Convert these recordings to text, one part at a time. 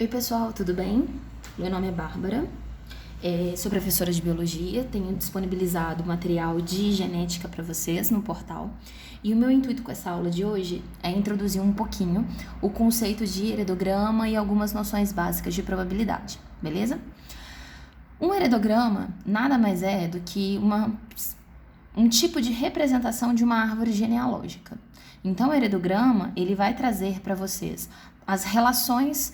Oi pessoal, tudo bem? Meu nome é Bárbara, sou professora de biologia, tenho disponibilizado material de genética para vocês no portal e o meu intuito com essa aula de hoje é introduzir um pouquinho o conceito de heredograma e algumas noções básicas de probabilidade, beleza? Um heredograma nada mais é do que um tipo de representação de uma árvore genealógica. Então, o heredograma ele vai trazer para vocês as relações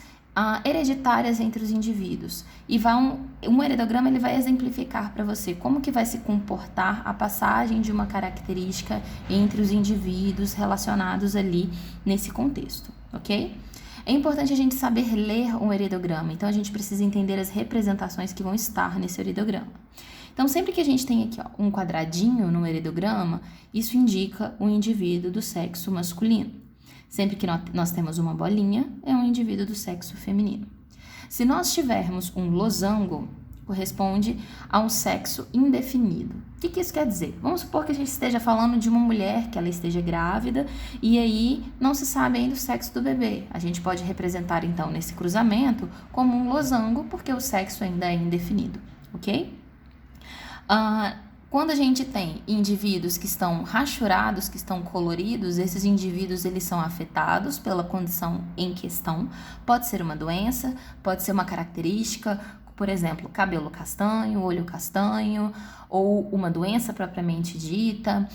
hereditárias entre os indivíduos. E um heredograma ele vai exemplificar para você como que vai se comportar a passagem de uma característica entre os indivíduos relacionados ali nesse contexto, ok? É importante a gente saber ler um heredograma, então a gente precisa entender as representações que vão estar nesse heredograma. Então, sempre que a gente tem aqui um quadradinho no heredograma, isso indica um indivíduo do sexo masculino. Sempre que nós temos uma bolinha, é um indivíduo do sexo feminino. Se nós tivermos um losango, corresponde a um sexo indefinido. O que isso quer dizer? Vamos supor que a gente esteja falando de uma mulher, que ela esteja grávida, e aí não se sabe ainda o sexo do bebê. A gente pode representar, então, nesse cruzamento como um losango, porque o sexo ainda é indefinido, ok? Quando a gente tem indivíduos que estão rachurados, que estão coloridos, esses indivíduos eles são afetados pela condição em questão. Pode ser uma doença, pode ser uma característica, por exemplo, cabelo castanho, olho castanho, ou uma doença propriamente dita,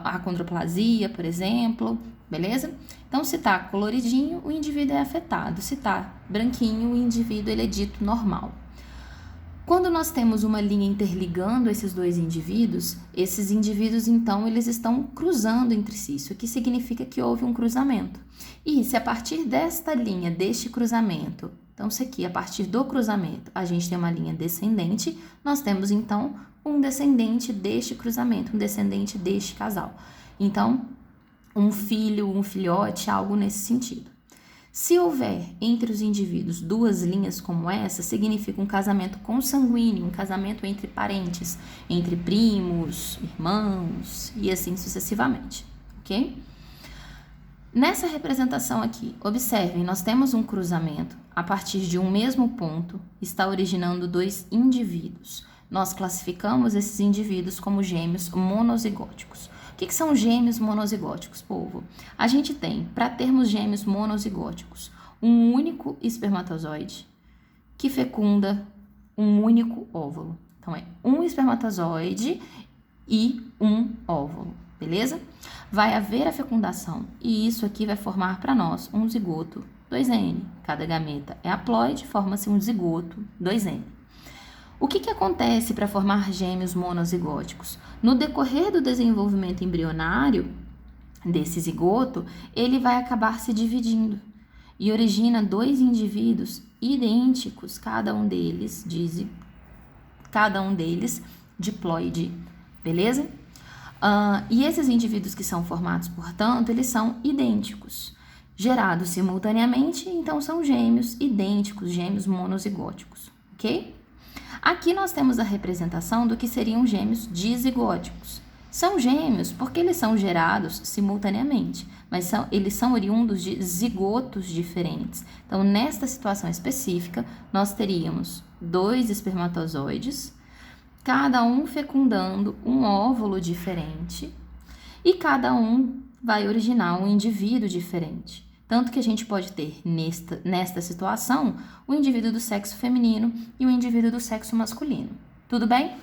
achondroplasia, por exemplo, beleza? Então, se tá coloridinho, o indivíduo é afetado. Se tá branquinho, o indivíduo ele é dito normal. Quando nós temos uma linha interligando esses dois indivíduos, esses indivíduos, então, eles estão cruzando entre si. Isso aqui significa que houve um cruzamento. E se a partir desta linha, deste cruzamento, então, se aqui, a partir do cruzamento, a gente tem uma linha descendente, nós temos, então, um descendente deste cruzamento, um descendente deste casal. Então, um filho, um filhote, algo nesse sentido. Se houver entre os indivíduos duas linhas como essa, significa um casamento consanguíneo, um casamento entre parentes, entre primos, irmãos e assim sucessivamente, ok? Nessa representação aqui, observem, nós temos um cruzamento, a partir de um mesmo ponto, está originando dois indivíduos. Nós classificamos esses indivíduos como gêmeos monozigóticos. O que são gêmeos monozigóticos, povo? A gente tem, para termos gêmeos monozigóticos, um único espermatozoide que fecunda um único óvulo. Então, é um espermatozoide e um óvulo, beleza? Vai haver a fecundação e isso aqui vai formar para nós um zigoto 2N. Cada gameta é haploide, forma-se um zigoto 2N. O que acontece para formar gêmeos monozigóticos? No decorrer do desenvolvimento embrionário desse zigoto, ele vai acabar se dividindo e origina dois indivíduos idênticos, cada um deles diploide, beleza? E esses indivíduos que são formados, portanto, eles são idênticos, gerados simultaneamente, então são gêmeos idênticos, gêmeos monozigóticos, ok? Aqui nós temos a representação do que seriam gêmeos dizigóticos. São gêmeos porque eles são gerados simultaneamente, mas eles são oriundos de zigotos diferentes. Então, nesta situação específica, nós teríamos dois espermatozoides, cada um fecundando um óvulo diferente, e cada um vai originar um indivíduo diferente. Tanto que a gente pode ter, nesta situação, o indivíduo do sexo feminino e o indivíduo do sexo masculino. Tudo bem?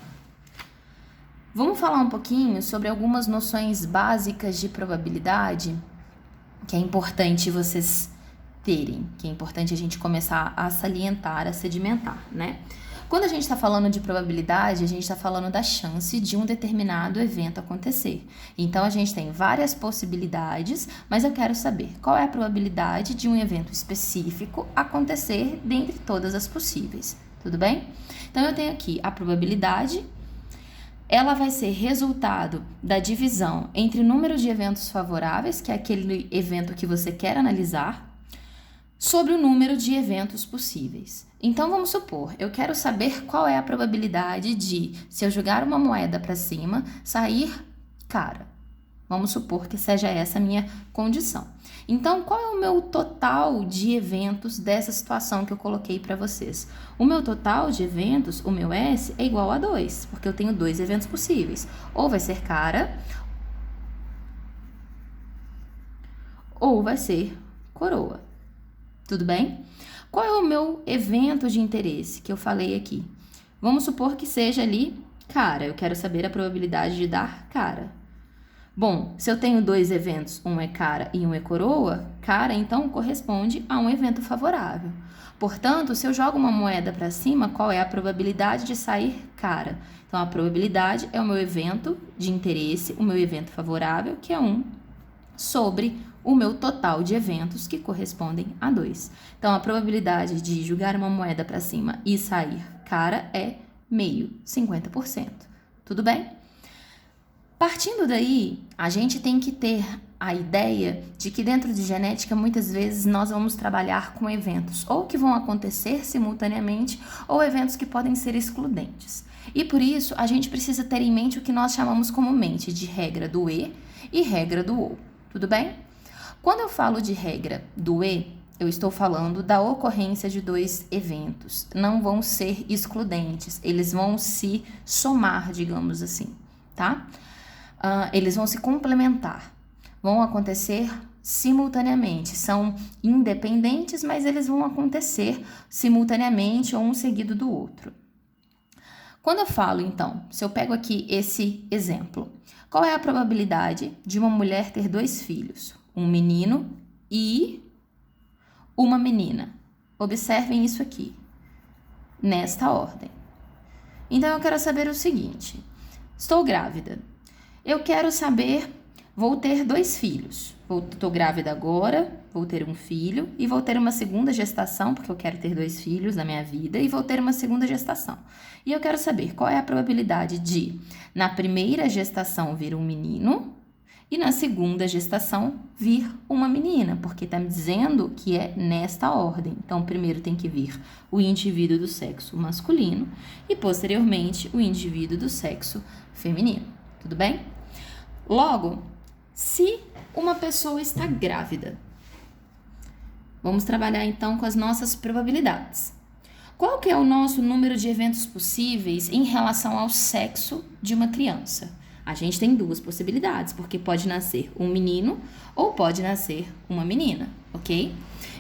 Vamos falar um pouquinho sobre algumas noções básicas de probabilidade que é importante vocês terem, que é importante a gente começar a salientar, a sedimentar, né? Quando a gente está falando de probabilidade, a gente está falando da chance de um determinado evento acontecer. Então, a gente tem várias possibilidades, mas eu quero saber qual é a probabilidade de um evento específico acontecer dentre todas as possíveis, tudo bem? Então, eu tenho aqui a probabilidade, ela vai ser resultado da divisão entre o número de eventos favoráveis, que é aquele evento que você quer analisar, sobre o número de eventos possíveis. Então, vamos supor, eu quero saber qual é a probabilidade de, se eu jogar uma moeda para cima, sair cara. Vamos supor que seja essa a minha condição. Então, qual é o meu total de eventos dessa situação que eu coloquei para vocês? O meu total de eventos, o meu S, é igual a 2, porque eu tenho 2 eventos possíveis. Ou vai ser cara, ou vai ser coroa. Tudo bem? Qual é o meu evento de interesse que eu falei aqui? Vamos supor que seja ali cara. Eu quero saber a probabilidade de dar cara. Bom, se eu tenho 2 eventos, um é cara e um é coroa, cara então corresponde a um evento favorável. Portanto, se eu jogo uma moeda para cima, qual é a probabilidade de sair cara? Então, a probabilidade é o meu evento de interesse, o meu evento favorável, que é 1, sobre o meu total de eventos, que correspondem a 2. Então, a probabilidade de jogar uma moeda para cima e sair cara é meio, 50%. Tudo bem? Partindo daí, a gente tem que ter a ideia de que dentro de genética, muitas vezes, nós vamos trabalhar com eventos ou que vão acontecer simultaneamente ou eventos que podem ser excludentes. E por isso, a gente precisa ter em mente o que nós chamamos comumente de regra do E e regra do OU. Tudo bem? Quando eu falo de regra do E, eu estou falando da ocorrência de 2 eventos. Não vão ser excludentes, eles vão se somar, digamos assim, tá? Eles vão se complementar, vão acontecer simultaneamente, são independentes, mas eles vão acontecer simultaneamente ou um seguido do outro. Quando eu falo, então, se eu pego aqui esse exemplo, qual é a probabilidade de uma mulher ter 2 filhos? Um menino e uma menina. Observem isso aqui, nesta ordem. Então, eu quero saber o seguinte: estou grávida. Eu quero saber, vou ter 2 filhos. Estou grávida agora, vou ter um filho e vou ter uma segunda gestação, porque eu quero ter 2 filhos na minha vida, e vou ter uma segunda gestação. E eu quero saber qual é a probabilidade de, na primeira gestação, vir um menino e na segunda gestação vir uma menina, porque está me dizendo que é nesta ordem. Então, primeiro tem que vir o indivíduo do sexo masculino e, posteriormente, o indivíduo do sexo feminino. Tudo bem? Logo, se uma pessoa está grávida, vamos trabalhar então com as nossas probabilidades. Qual que é o nosso número de eventos possíveis em relação ao sexo de uma criança? A gente tem 2 possibilidades, porque pode nascer um menino ou pode nascer uma menina, ok?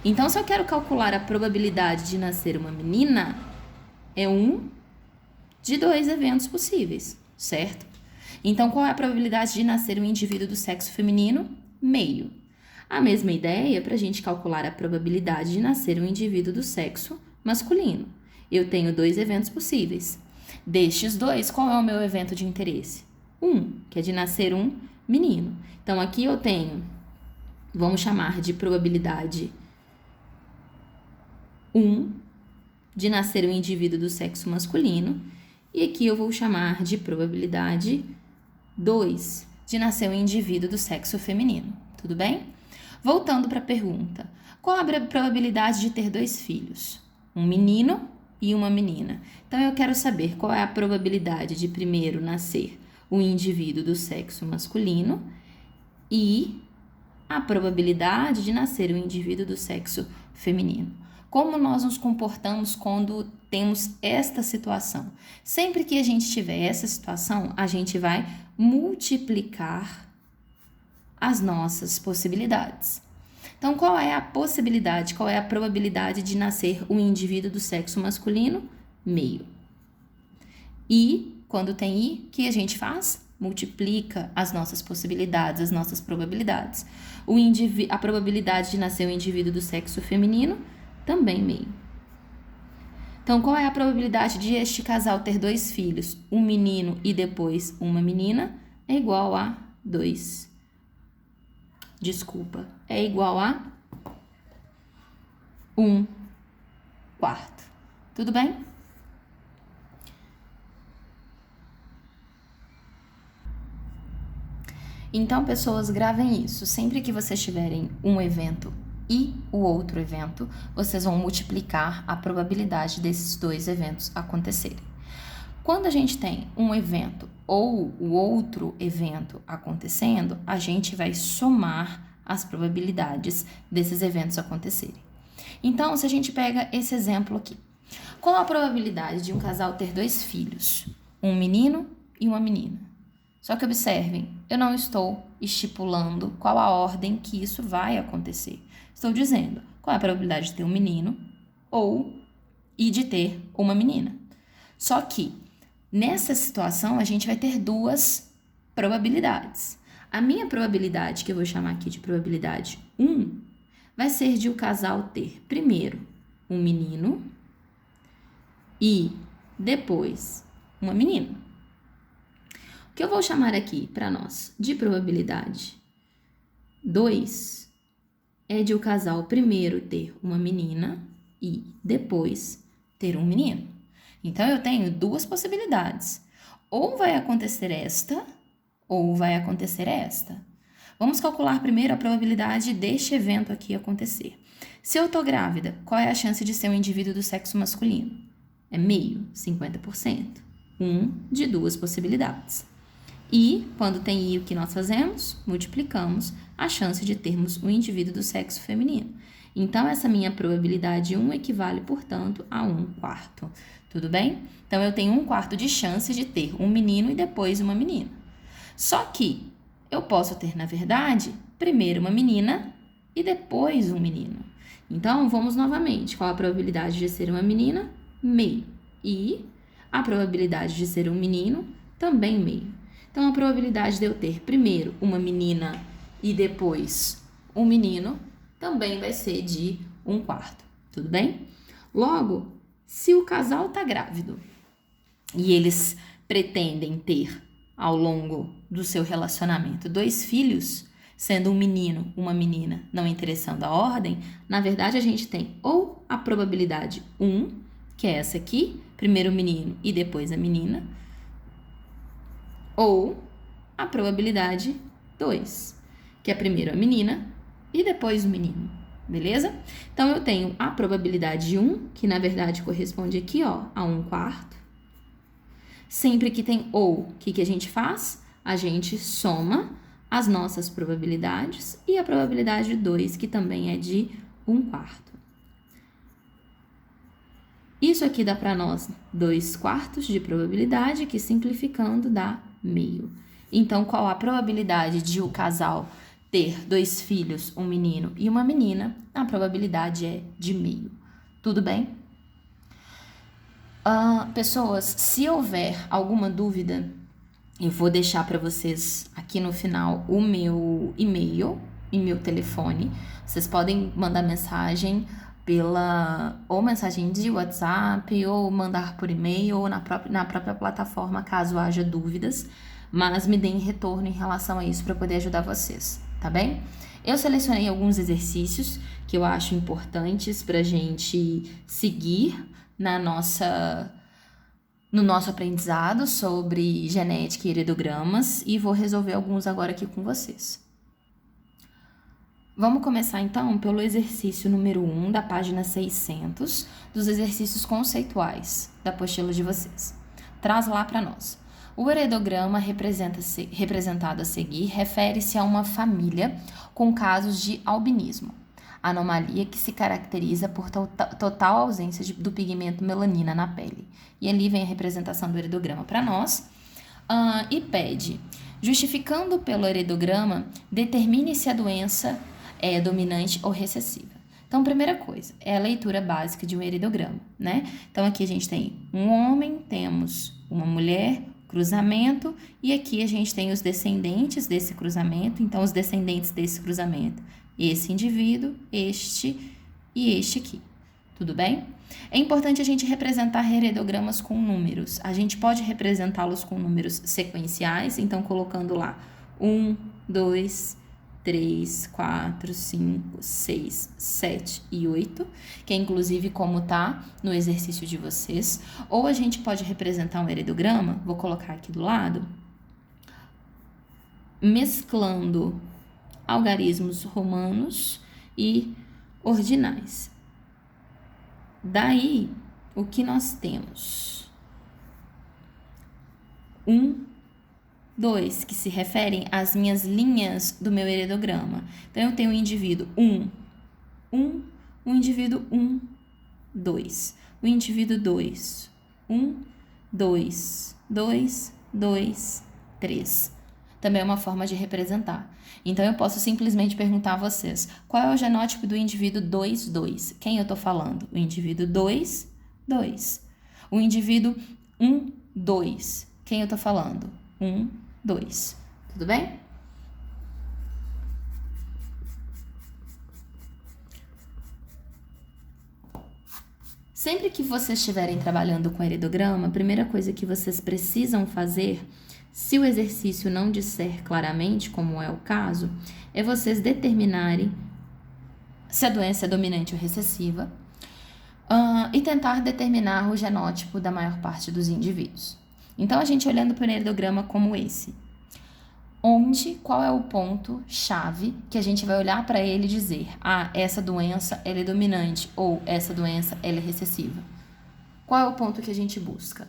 Então, se eu quero calcular a probabilidade de nascer uma menina, é 1 de 2 eventos possíveis, certo? Então, qual é a probabilidade de nascer um indivíduo do sexo feminino? Meio. A mesma ideia para a gente calcular a probabilidade de nascer um indivíduo do sexo masculino. Eu tenho 2 eventos possíveis. Destes 2, qual é o meu evento de interesse? 1, que é de nascer um menino. Então, aqui eu tenho, vamos chamar de probabilidade 1 de nascer um indivíduo do sexo masculino. E aqui eu vou chamar de probabilidade 2 de nascer um indivíduo do sexo feminino. Tudo bem? Voltando para a pergunta, qual a probabilidade de ter 2 filhos? Um menino e uma menina. Então, eu quero saber qual é a probabilidade de primeiro nascer o indivíduo do sexo masculino e a probabilidade de nascer o indivíduo do sexo feminino. Como nós nos comportamos quando temos esta situação? Sempre que a gente tiver essa situação, a gente vai multiplicar as nossas possibilidades. Então, qual é a possibilidade, qual é a probabilidade de nascer um indivíduo do sexo masculino? Meio. E, quando tem I, o que a gente faz? Multiplica as nossas possibilidades, as nossas probabilidades. A probabilidade de nascer um indivíduo do sexo feminino? Também meio. Então, qual é a probabilidade de este casal ter 2 filhos, um menino e depois uma menina? É igual a 2. Desculpa, é igual a 1/4. Tudo bem? Então, pessoas, gravem isso. Sempre que vocês tiverem um evento e o outro evento, vocês vão multiplicar a probabilidade desses 2 eventos acontecerem. Quando a gente tem um evento ou o outro evento acontecendo, a gente vai somar as probabilidades desses eventos acontecerem. Então, se a gente pega esse exemplo aqui, qual a probabilidade de um casal ter 2 filhos, um menino e uma menina? Só que observem, eu não estou estipulando qual a ordem que isso vai acontecer. Estou dizendo qual é a probabilidade de ter um menino e de ter uma menina. Só que nessa situação a gente vai ter 2 probabilidades. A minha probabilidade, que eu vou chamar aqui de probabilidade 1, vai ser de o casal ter primeiro um menino e depois uma menina. O que eu vou chamar aqui para nós de probabilidade 2 é de o casal primeiro ter uma menina e depois ter um menino. Então, eu tenho 2 possibilidades. Ou vai acontecer esta, ou vai acontecer esta. Vamos calcular primeiro a probabilidade deste evento aqui acontecer. Se eu estou grávida, qual é a chance de ser um indivíduo do sexo masculino? É meio, 50%. De 2 possibilidades. E, quando tem I, o que nós fazemos? Multiplicamos a chance de termos um indivíduo do sexo feminino. Então, essa minha probabilidade 1 equivale, portanto, a 1/4. Tudo bem? Então, eu tenho 1/4 de chance de ter um menino e depois uma menina. Só que eu posso ter, na verdade, primeiro uma menina e depois um menino. Então, vamos novamente. Qual a probabilidade de ser uma menina? Meio. E a probabilidade de ser um menino? Também meio. Então, a probabilidade de eu ter primeiro uma menina e depois um menino também vai ser de 1/4. Tudo bem? Logo, se o casal está grávido e eles pretendem ter, ao longo do seu relacionamento, 2 filhos, sendo um menino, uma menina, não interessando a ordem, na verdade a gente tem ou a probabilidade 1, que é essa aqui, primeiro o menino e depois a menina, ou a probabilidade 2, que é primeiro a menina e depois o menino, beleza? Então, eu tenho a probabilidade 1, que na verdade corresponde aqui, ó, a 1/4. Sempre que tem ou, o que a gente faz? A gente soma as nossas probabilidades e a probabilidade 2, que também é de 1/4. Isso aqui dá para nós 2/4 de probabilidade, que simplificando dá meio. Então, qual a probabilidade de o casal ter 2 filhos, um menino e uma menina? A probabilidade é de meio. Tudo bem? Pessoas, se houver alguma dúvida, eu vou deixar para vocês aqui no final o meu e-mail e meu telefone. Vocês podem mandar mensagem ou mensagem de WhatsApp, ou mandar por e-mail, ou na própria plataforma, caso haja dúvidas, mas me deem retorno em relação a isso para poder ajudar vocês, tá bem? Eu selecionei alguns exercícios que eu acho importantes para a gente seguir no nosso aprendizado sobre genética e heredogramas, e vou resolver alguns agora aqui com vocês. Vamos começar então pelo exercício número 1 da página 600 dos exercícios conceituais da apostila de vocês. Traz lá para nós. O heredograma representado a seguir refere-se a uma família com casos de albinismo, anomalia que se caracteriza por total ausência do pigmento melanina na pele. E ali vem a representação do heredograma para nós e pede, justificando pelo heredograma, determine se a doença é dominante ou recessiva. Então, primeira coisa, é a leitura básica de um heredograma, né? Então, aqui a gente tem um homem, temos uma mulher, cruzamento, e aqui a gente tem os descendentes desse cruzamento. Então, os descendentes desse cruzamento, esse indivíduo, este e este aqui. Tudo bem? É importante a gente representar heredogramas com números. A gente pode representá-los com números sequenciais, então colocando lá 1, 2, 3, 4, 5, 6, 7 e 8, que é inclusive como tá no exercício de vocês. Ou a gente pode representar um heredograma, vou colocar aqui do lado, mesclando algarismos romanos e ordinais. Daí, o que nós temos? 1, 2, que se referem às minhas linhas do meu heredograma. Então, eu tenho o indivíduo 1, o indivíduo 1, 2. O indivíduo 2, 1, 2, 2, 2, 3. Também é uma forma de representar. Então, eu posso simplesmente perguntar a vocês, qual é o genótipo do indivíduo 2, 2? Quem eu estou falando? O indivíduo 2, 2. O indivíduo 1, 2. Quem eu estou falando? 1, 2. Tudo bem? Sempre que vocês estiverem trabalhando com heredograma, a primeira coisa que vocês precisam fazer, se o exercício não disser claramente, como é o caso, é vocês determinarem se a doença é dominante ou recessiva e tentar determinar o genótipo da maior parte dos indivíduos. Então, a gente olhando para o heredograma como esse, qual é o ponto-chave que a gente vai olhar para ele e dizer, essa doença ela é dominante ou essa doença ela é recessiva? Qual é o ponto que a gente busca?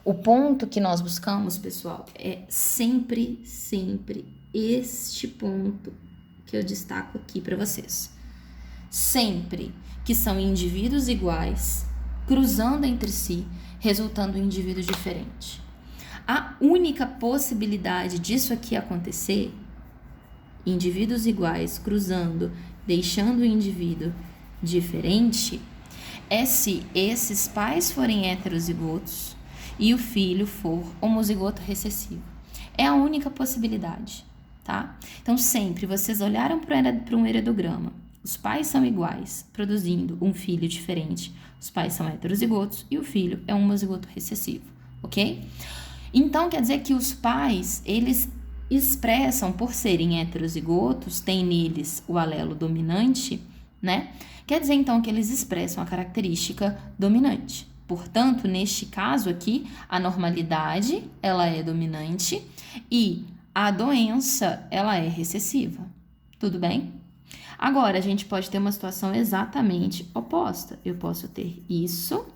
O ponto que nós buscamos, pessoal, é sempre este ponto que eu destaco aqui para vocês. Sempre que são indivíduos iguais, cruzando entre si, resultando em indivíduo diferente. A única possibilidade disso aqui acontecer, indivíduos iguais cruzando, deixando o indivíduo diferente, é se esses pais forem heterozigotos e o filho for homozigoto recessivo. É a única possibilidade, tá? Então, sempre vocês olharam para um heredograma, os pais são iguais, produzindo um filho diferente, os pais são heterozigotos e o filho é um homozigoto recessivo, ok? Então, quer dizer que os pais, eles expressam, por serem heterozigotos, tem neles o alelo dominante, né? Quer dizer, então, que eles expressam a característica dominante. Portanto, neste caso aqui, a normalidade, ela é dominante e a doença, ela é recessiva. Tudo bem? Agora, a gente pode ter uma situação exatamente oposta. Eu posso ter isso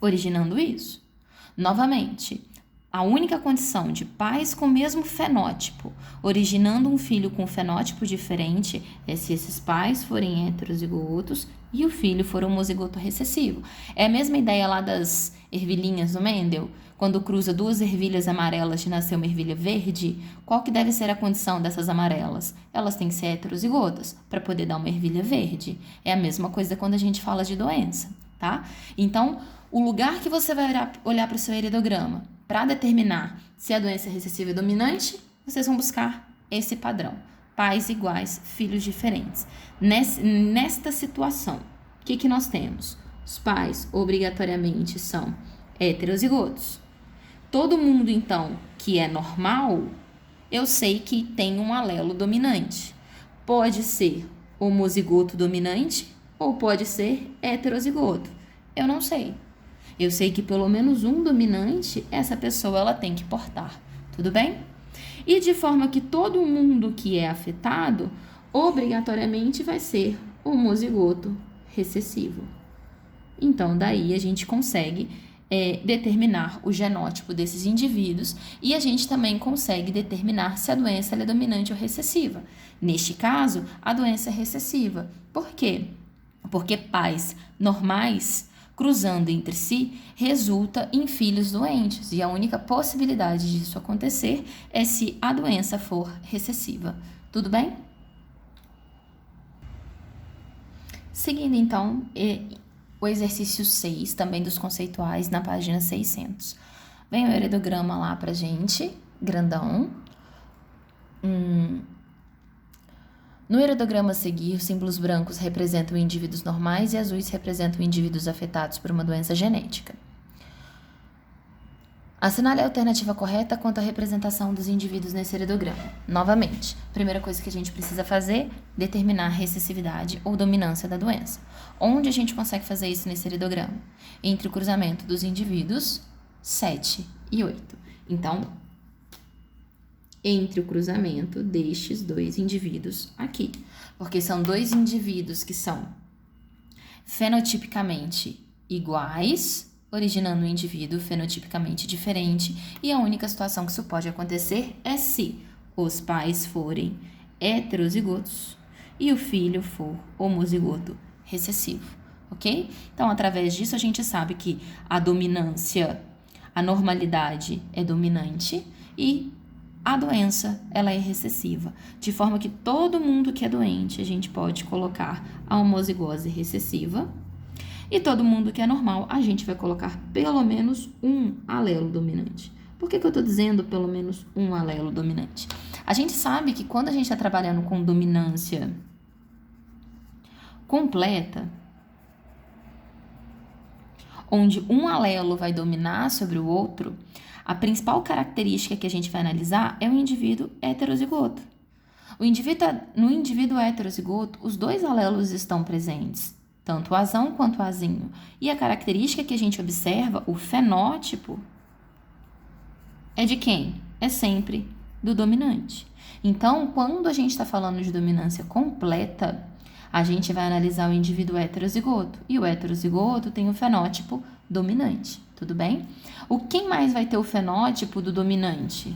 originando isso. Novamente, a única condição de pais com o mesmo fenótipo originando um filho com fenótipo diferente é se esses pais forem heterozigotos e o filho for homozigoto recessivo. É a mesma ideia lá das ervilhinhas do Mendel, quando cruza duas ervilhas amarelas de nascer uma ervilha verde, qual que deve ser a condição dessas amarelas? Elas têm que ser heterozigotas para poder dar uma ervilha verde. É a mesma coisa quando a gente fala de doença, tá? Então, o lugar que você vai olhar para o seu heredograma para determinar se a doença é recessiva e dominante, vocês vão buscar esse padrão. Pais iguais, filhos diferentes. Nesta situação, o que nós temos? Os pais obrigatoriamente são heterozigotos. Todo mundo, então, que é normal, eu sei que tem um alelo dominante. Pode ser homozigoto dominante ou pode ser heterozigoto. Eu não sei. Eu sei que pelo menos um dominante, essa pessoa ela tem que portar. Tudo bem? E de forma que todo mundo que é afetado, obrigatoriamente vai ser homozigoto recessivo. Então, daí a gente consegue determinar o genótipo desses indivíduos e a gente também consegue determinar se a doença ela é dominante ou recessiva. Neste caso, a doença é recessiva. Por quê? Porque pais normais cruzando entre si resulta em filhos doentes e a única possibilidade disso acontecer é se a doença for recessiva. Tudo bem? Seguindo então o exercício 6, também dos conceituais, na página 600. Vem o heredograma lá pra gente, grandão. No heredograma a seguir, os símbolos brancos representam indivíduos normais e azuis representam indivíduos afetados por uma doença genética. Assinale a alternativa correta quanto à representação dos indivíduos nesse heredograma. Novamente, primeira coisa que a gente precisa fazer, determinar a recessividade ou dominância da doença. Onde a gente consegue fazer isso nesse heredograma? Entre o cruzamento dos indivíduos 7 e 8. Então, entre o cruzamento destes dois indivíduos aqui. Porque são dois indivíduos que são fenotipicamente iguais, originando um indivíduo fenotipicamente diferente, e a única situação que isso pode acontecer é se os pais forem heterozigotos e o filho for homozigoto recessivo, ok? Então, através disso, a gente sabe que a dominância, a normalidade é dominante e a doença, ela é recessiva, de forma que todo mundo que é doente, a gente pode colocar a homozigose recessiva, e todo mundo que é normal, a gente vai colocar pelo menos um alelo dominante. Por que eu estou dizendo pelo menos um alelo dominante? A gente sabe que quando a gente está trabalhando com dominância completa, onde um alelo vai dominar sobre o outro, a principal característica que a gente vai analisar é o indivíduo heterozigoto. No indivíduo heterozigoto, os dois alelos estão presentes, tanto o azão quanto o azinho. E a característica que a gente observa, o fenótipo, é de quem? É sempre do dominante. Então, quando a gente está falando de dominância completa, a gente vai analisar o indivíduo heterozigoto. E o heterozigoto tem o fenótipo dominante, tudo bem? Quem mais vai ter o fenótipo do dominante?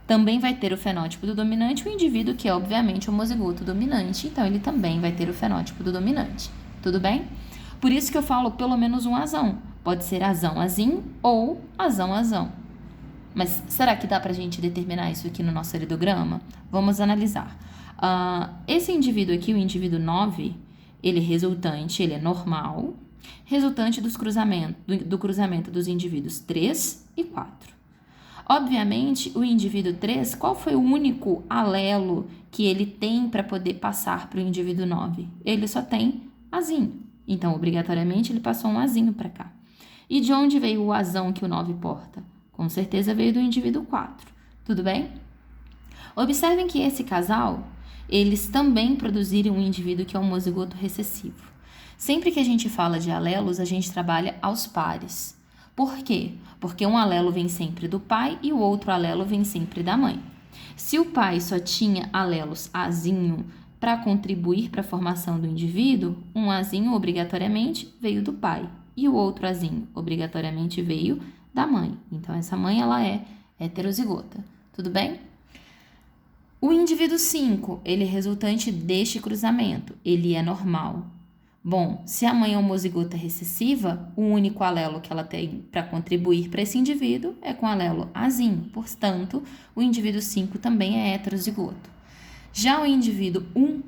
Também vai ter o fenótipo do dominante o indivíduo que é, obviamente, homozigoto dominante. Então, ele também vai ter o fenótipo do dominante, tudo bem? Por isso que eu falo pelo menos um azão. Pode ser azão-azinho ou azão-azão. Mas será que dá pra gente determinar isso aqui no nosso heredograma? Vamos analisar. Esse indivíduo aqui, o indivíduo 9, ele é resultante, ele é normal, resultante do cruzamento dos indivíduos 3 e 4. Obviamente, o indivíduo 3, qual foi o único alelo que ele tem para poder passar para o indivíduo 9? Ele só tem azinho. Então, obrigatoriamente, ele passou um azinho para cá. E de onde veio o azão que o 9 porta? Com certeza veio do indivíduo 4. Tudo bem? Observem que esse casal, eles também produziram um indivíduo que é homozigoto recessivo. Sempre que a gente fala de alelos, a gente trabalha aos pares. Por quê? Porque um alelo vem sempre do pai e o outro alelo vem sempre da mãe. Se o pai só tinha alelos azinho para contribuir para a formação do indivíduo, um azinho obrigatoriamente veio do pai e o outro azinho obrigatoriamente veio da mãe. Então, essa mãe ela é heterozigota. Tudo bem? O indivíduo 5, ele é resultante deste cruzamento. Ele é normal. Bom, se a mãe é homozigota recessiva, o único alelo que ela tem para contribuir para esse indivíduo é com o alelo azinho. Portanto, o indivíduo 5 também é heterozigoto. Já o indivíduo 1,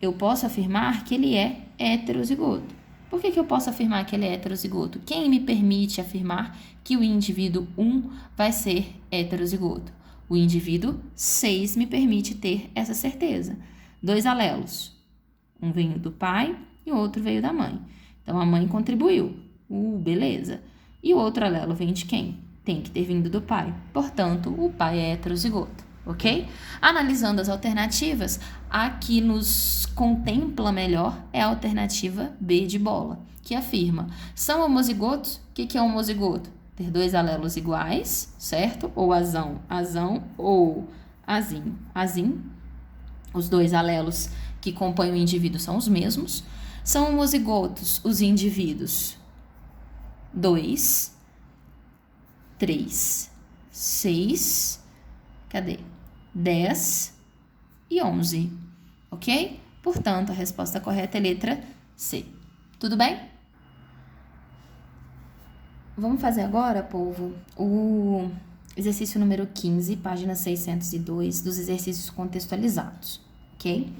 eu posso afirmar que ele é heterozigoto. Por que eu posso afirmar que ele é heterozigoto? Quem me permite afirmar que o indivíduo 1 vai ser heterozigoto? O indivíduo 6 me permite ter essa certeza. 2 alelos. Um veio do pai e o outro veio da mãe. Então, a mãe contribuiu. Beleza. E o outro alelo vem de quem? Tem que ter vindo do pai. Portanto, o pai é heterozigoto, ok? Analisando as alternativas, a que nos contempla melhor é a alternativa B de bola, que afirma, são homozigotos? O que é homozigoto? Ter 2 alelos iguais, certo? Ou azão, azão, ou azinho, azinho. Os 2 alelos que compõem o indivíduo são os mesmos. São homozigotos os indivíduos 2, 3, 6, 10 e 11, ok? Portanto, a resposta correta é letra C. Tudo bem? Vamos fazer agora, povo, o exercício número 15, página 602, dos exercícios contextualizados, ok?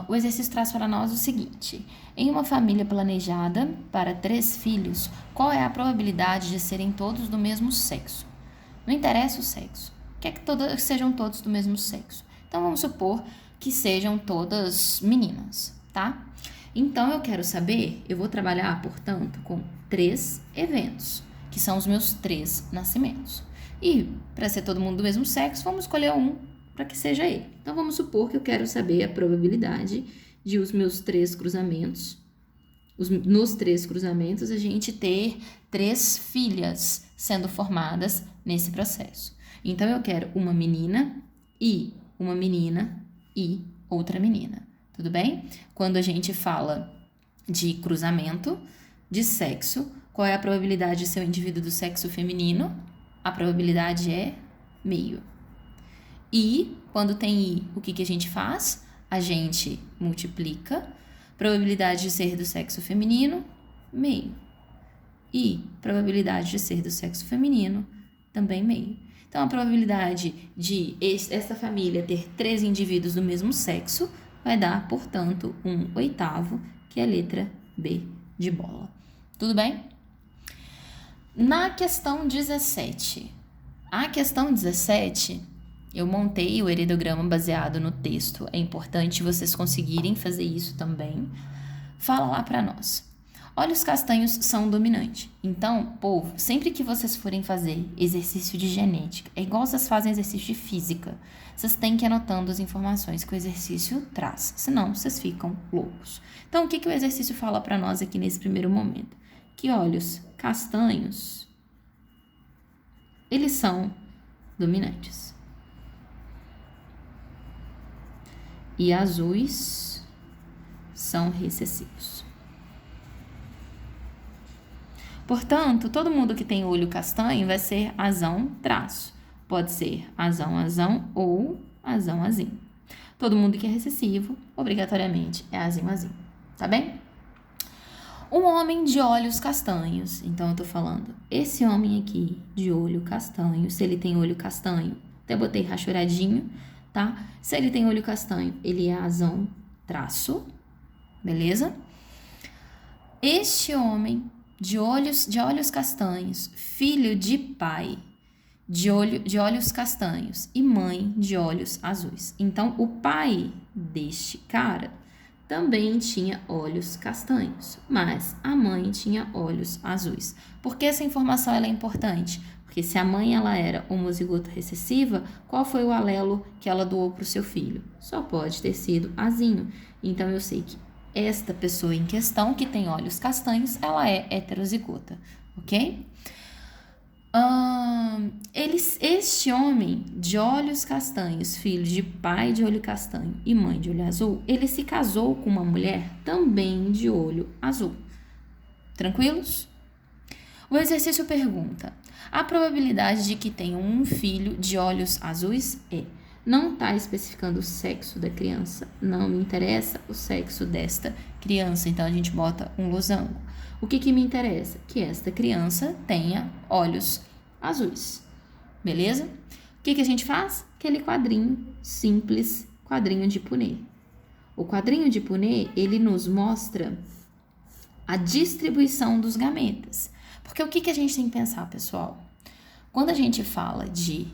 O exercício traz para nós o seguinte: em uma família planejada para 3 filhos, qual é a probabilidade de serem todos do mesmo sexo? Não interessa o sexo, quer que sejam todos do mesmo sexo. Então, vamos supor que sejam todas meninas, tá? Então, eu quero saber, eu vou trabalhar, portanto, com 3 eventos, que são os meus 3 nascimentos. E, para ser todo mundo do mesmo sexo, vamos escolher um para que seja ele. Então, vamos supor que eu quero saber a probabilidade de os meus 3 cruzamentos, nos 3 cruzamentos, a gente ter 3 filhas sendo formadas nesse processo. Então, eu quero uma menina e outra menina. Tudo bem? Quando a gente fala de cruzamento de sexo. Qual é a probabilidade de ser um indivíduo do sexo feminino? A probabilidade é meio. E, quando tem I, o que a gente faz? A gente multiplica. Probabilidade de ser do sexo feminino, meio. E probabilidade de ser do sexo feminino, também meio. Então, a probabilidade de essa família ter 3 indivíduos do mesmo sexo vai dar, portanto, 1/8, que é a letra B de bola. Tudo bem? Na questão 17. A questão 17, eu montei o heredograma baseado no texto. É importante vocês conseguirem fazer isso também. Fala lá para nós. Olhos castanhos são dominante. Então, povo, sempre que vocês forem fazer exercício de genética, é igual vocês fazem exercício de física, vocês têm que ir anotando as informações que o exercício traz, senão vocês ficam loucos. Então, o que o exercício fala para nós aqui nesse primeiro momento? Que olhos castanhos, eles são dominantes. E azuis são recessivos. Portanto, todo mundo que tem olho castanho vai ser azão traço. Pode ser azão ou azão-azinho. Todo mundo que é recessivo, obrigatoriamente, é azinho-azinho. Tá bem? Um homem de olhos castanhos. Então, eu tô falando, esse homem aqui de olho castanho, se ele tem olho castanho, até botei rachuradinho, tá? Se ele tem olho castanho, ele é azão traço, beleza? Este homem de olhos castanhos, filho de pai de olhos castanhos e mãe de olhos azuis. Então, o pai deste cara também tinha olhos castanhos, mas a mãe tinha olhos azuis. Por que essa informação ela é importante? Porque se a mãe ela era homozigota recessiva, qual foi o alelo que ela doou para o seu filho? Só pode ter sido azinho. Então, eu sei que esta pessoa em questão, que tem olhos castanhos, ela é heterozigota, ok? Este homem de olhos castanhos, filho de pai de olho castanho e mãe de olho azul, ele se casou com uma mulher também de olho azul. Tranquilos? O exercício pergunta: a probabilidade de que tenham um filho de olhos azuis é... Não está especificando o sexo da criança. Não me interessa o sexo desta criança. Então, a gente bota um losango. O que me interessa? Que esta criança tenha olhos azuis. Beleza? O que a gente faz? Aquele quadrinho simples, quadrinho de Punnett. O quadrinho de Punnett, ele nos mostra a distribuição dos gametas. Porque o que a gente tem que pensar, pessoal? Quando a gente fala de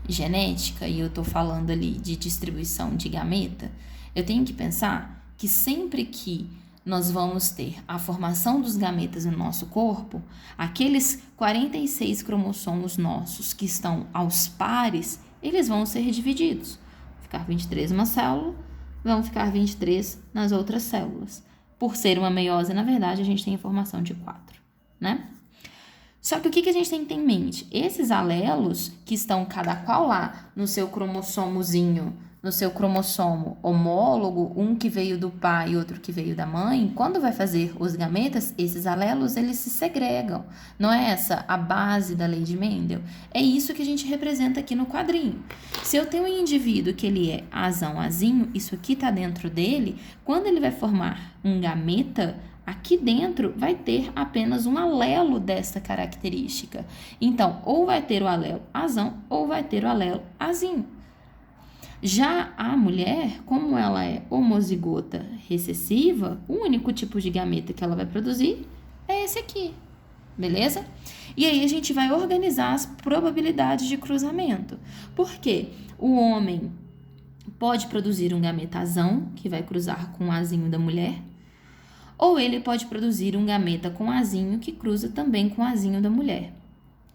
genética, e eu tô falando ali de distribuição de gameta, eu tenho que pensar que sempre que nós vamos ter a formação dos gametas no nosso corpo, aqueles 46 cromossomos nossos que estão aos pares, eles vão ser divididos. Vão ficar 23 numa célula, vão ficar 23 nas outras células. Por ser uma meiose, na verdade, a gente tem a formação de 4, né? Só que o que a gente tem que ter em mente? Esses alelos que estão cada qual lá no seu cromossomozinho, no seu cromossomo homólogo, um que veio do pai e outro que veio da mãe, quando vai fazer os gametas, esses alelos, eles se segregam. Não é essa a base da lei de Mendel? É isso que a gente representa aqui no quadrinho. Se eu tenho um indivíduo que ele é azão-azinho, isso aqui está dentro dele, quando ele vai formar um gameta, aqui dentro vai ter apenas um alelo desta característica. Então, ou vai ter o alelo azão ou vai ter o alelo azinho. Já a mulher, como ela é homozigota recessiva, o único tipo de gameta que ela vai produzir é esse aqui, beleza? E aí a gente vai organizar as probabilidades de cruzamento. Por quê? O homem pode produzir um gameta azão, que vai cruzar com o azinho da mulher, ou ele pode produzir um gameta com azinho que cruza também com o azinho da mulher.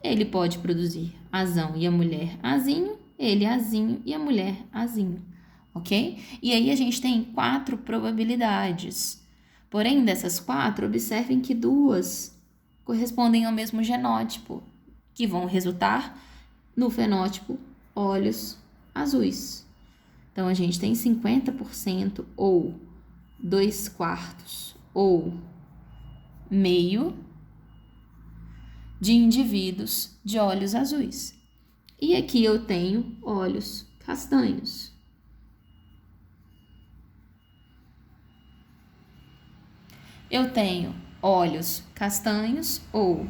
Ele pode produzir azão e a mulher azinho, ele azinho e a mulher azinho, ok? E aí a gente tem 4 probabilidades. Porém, dessas 4, observem que 2 correspondem ao mesmo genótipo, que vão resultar no fenótipo olhos azuis. Então, a gente tem 50% ou 2/4 ou meio de indivíduos de olhos azuis. E aqui eu tenho olhos castanhos. Eu tenho olhos castanhos, ou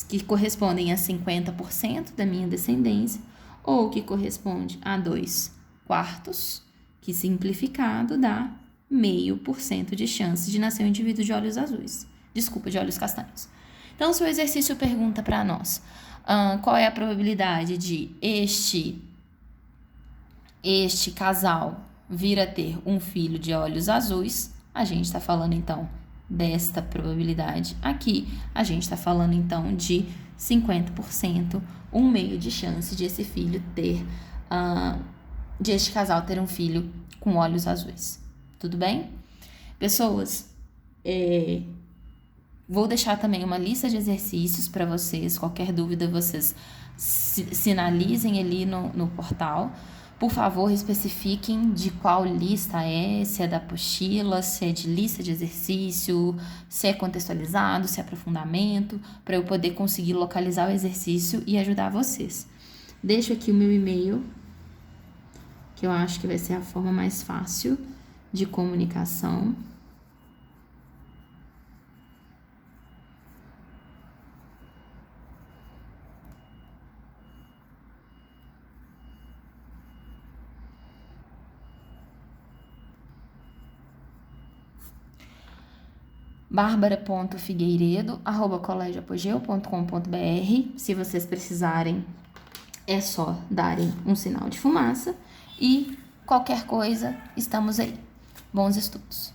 que correspondem a 50% da minha descendência, ou que corresponde a 2/4, que simplificado dá 0,5% de chance de nascer um indivíduo de olhos azuis. Desculpa, de olhos castanhos. Então, se o exercício pergunta para nós qual é a probabilidade de este casal vir a ter um filho de olhos azuis, a gente está falando então desta probabilidade aqui, a gente está falando então de 50%, 1/2 de chance de esse filho ter, de este casal ter um filho com olhos azuis. Tudo bem? Pessoas, vou deixar também uma lista de exercícios para vocês. Qualquer dúvida, vocês sinalizem ali no portal. Por favor, especifiquem de qual lista é, se é da apostila, se é de lista de exercício, se é contextualizado, se é aprofundamento, para eu poder conseguir localizar o exercício e ajudar vocês. Deixo aqui o meu e-mail, que eu acho que vai ser a forma mais fácil de comunicação. barbara.figueiredo@colégioapogeu.com.br. Se vocês precisarem, é só darem um sinal de fumaça. E qualquer coisa, estamos aí. Bons estudos!